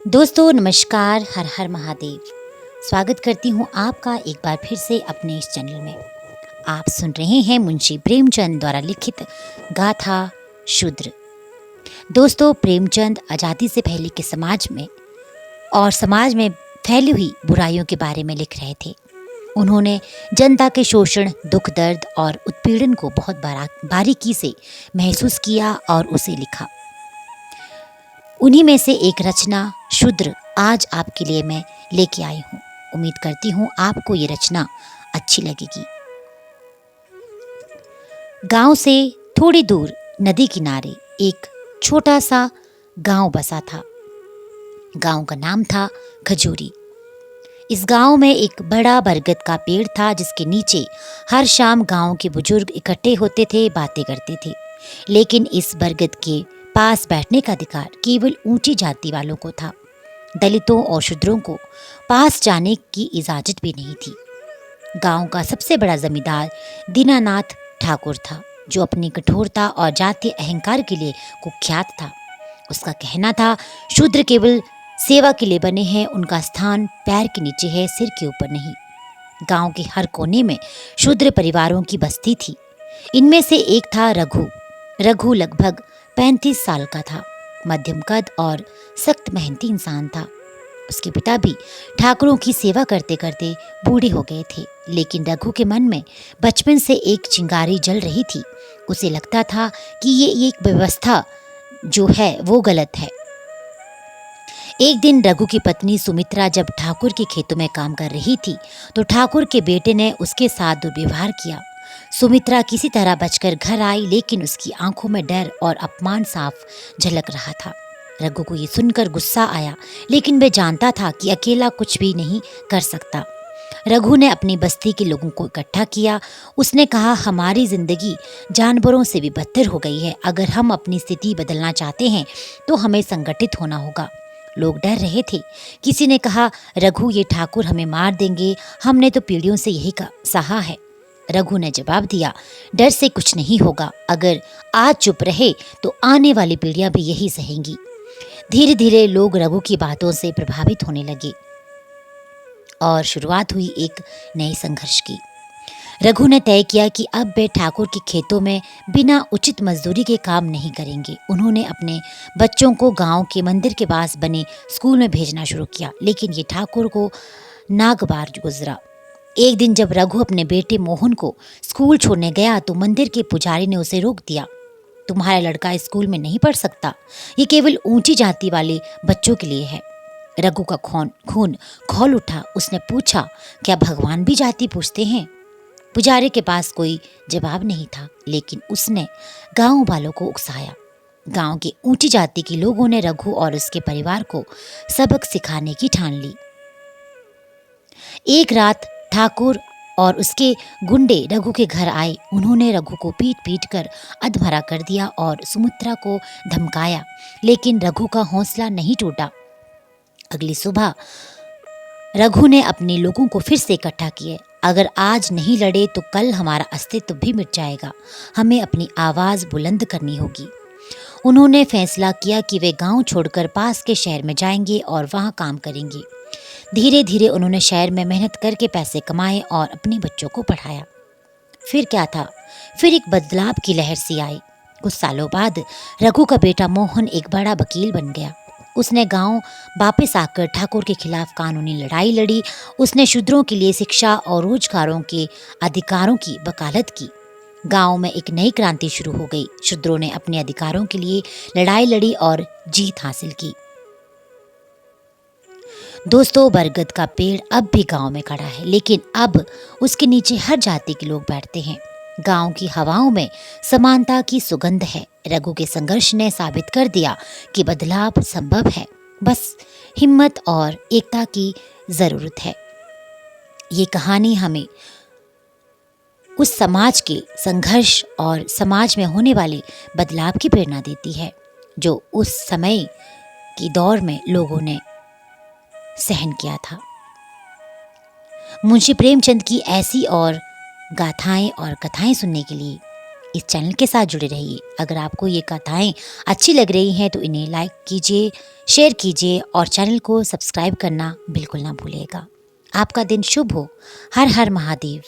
दोस्तों नमस्कार, हर हर महादेव। स्वागत करती हूँ आपका एक बार फिर से अपने इस चैनल में। आप सुन रहे हैं मुंशी प्रेमचंद द्वारा लिखित गाथा शूद्र। दोस्तों, प्रेमचंद आज़ादी से पहले के समाज में और समाज में फैली हुई बुराइयों के बारे में लिख रहे थे। उन्होंने जनता के शोषण, दुख दर्द और उत्पीड़न को बहुत बारीकी से महसूस किया और उसे लिखा। उन्हीं में से एक रचना शूद्र आज आपके लिए मैं लेके आई हूँ। उम्मीद करती हूँ आपको ये रचना अच्छी लगेगी। गांव से थोड़ी दूर नदी किनारे एक छोटा सा गांव बसा था। गांव का नाम था खजूरी। इस गांव में एक बड़ा बरगद का पेड़ था जिसके नीचे हर शाम गांव के बुजुर्ग इकट्ठे होते थे, बातें करते थे। लेकिन इस बरगद के पास बैठने का अधिकार केवल ऊंची जाति वालों को था। दलितों और शूद्रों को पास जाने की इजाजत भी नहीं थी। गांव का सबसे बड़ा जमींदार दीनानाथ ठाकुर था, जो अपनी कठोरता और जातीय अहंकार के लिए कुख्यात था। उसका कहना था, शूद्र केवल सेवा के लिए बने हैं, उनका स्थान पैर के नीचे है, सिर के ऊपर नहीं। गांव के हर कोने में शूद्र परिवारों की बस्ती थी। इनमें से एक था रघु। रघु लगभग 35 साल का था, मध्यम कद और सख्त मेहनती इंसान था। उसके पिता भी ठाकुरों की सेवा करते करते बूढ़े हो गए थे, लेकिन रघु के मन में बचपन से एक चिंगारी जल रही थी। उसे लगता था कि ये एक व्यवस्था जो है वो गलत है। एक दिन रघु की पत्नी सुमित्रा जब ठाकुर के खेतों में काम कर रही थी तो ठाकुर के बेटे ने उसके साथ दुर्व्यवहार किया। सुमित्रा किसी तरह बचकर घर आई, लेकिन उसकी आंखों में डर और अपमान साफ झलक रहा था। रघु को ये सुनकर गुस्सा आया, लेकिन वह जानता था कि अकेला कुछ भी नहीं कर सकता। रघु ने अपनी बस्ती के लोगों को इकट्ठा किया। उसने कहा, हमारी जिंदगी जानवरों से भी बदतर हो गई है। अगर हम अपनी स्थिति बदलना चाहते हैं तो हमें संगठित होना होगा। लोग डर रहे थे। किसी ने कहा, रघु, ये ठाकुर हमें मार देंगे, हमने तो पीढ़ियों से यही सहा है। रघु ने जवाब दिया, डर से कुछ नहीं होगा। अगर आज चुप रहे तो आने वाली पीढ़ियां भी यही सहेंगी। धीरे धीरे लोग रघु की बातों से प्रभावित होने लगे और शुरुआत हुई एक नए संघर्ष की। रघु ने तय किया कि अब वे ठाकुर के खेतों में बिना उचित मजदूरी के काम नहीं करेंगे। उन्होंने अपने बच्चों को गांव के मंदिर के पास बने स्कूल में भेजना शुरू किया, लेकिन ये ठाकुर को नागवार गुजरा। एक दिन जब रघु अपने बेटे मोहन को स्कूल छोड़ने गया तो मंदिर के पुजारी ने उसे रोक दिया। तुम्हारा लड़का स्कूल में नहीं पढ़ सकता, ये केवल ऊंची जाति वाले बच्चों के लिए है। रघु का खून खौल उठा। उसने पूछा, क्या भगवान भी जाति पूछते हैं? पुजारी के पास कोई जवाब नहीं था, लेकिन उसने गांव वालों को उकसाया। गांव के ऊंची जाति के लोगों ने रघु और उसके परिवार को सबक सिखाने की ठान ली। एक रात ठाकुर और उसके गुंडे रघु के घर आए। उन्होंने रघु को पीट पीट कर अधमरा कर दिया और सुमित्रा को धमकाया, लेकिन रघु का हौसला नहीं टूटा। अगली सुबह रघु ने अपने लोगों को फिर से इकट्ठा किए। अगर आज नहीं लड़े तो कल हमारा अस्तित्व भी मिट जाएगा। हमें अपनी आवाज बुलंद करनी होगी। उन्होंने फैसला किया कि वे गांव छोड़कर पास के शहर में जाएंगे और वहां काम करेंगे। धीरे धीरे उन्होंने शहर में मेहनत करके पैसे कमाए और अपने बच्चों को पढ़ाया। फिर क्या था, फिर एक बदलाव की लहर सी आई। कुछ सालों बाद रघु का बेटा मोहन एक बड़ा वकील बन गया। उसने गांव वापस आकर ठाकुर के खिलाफ कानूनी लड़ाई लड़ी। उसने शूद्रों के लिए शिक्षा और रोजगारों के अधिकारों की वकालत की। गांव में एक नई क्रांति शुरू हो गई। शूद्रों ने अपने अधिकारों के लिए लड़ाई लड़ी और जीत हासिल की। दोस्तों, बरगद का पेड़ अब भी गांव में खड़ा है, लेकिन अब उसके नीचे हर जाति के लोग बैठते हैं। गांव की हवाओं में समानता की सुगंध है। रघु के संघर्ष ने साबित कर दिया कि बदलाव संभव है, बस हिम्मत और एकता की जरूरत है। ये कहानी हमें उस समाज के संघर्ष और समाज में होने वाले बदलाव की प्रेरणा देती है जो उस समय की दौर में लोगों ने सहन किया था। मुंशी प्रेमचंद की ऐसी और गाथाएं और कथाएं सुनने के लिए इस चैनल के साथ जुड़े रहिए। अगर आपको ये कथाएं अच्छी लग रही हैं तो इन्हें लाइक कीजिए, शेयर कीजिए और चैनल को सब्सक्राइब करना बिल्कुल ना भूलिएगा। आपका दिन शुभ हो। हर हर महादेव।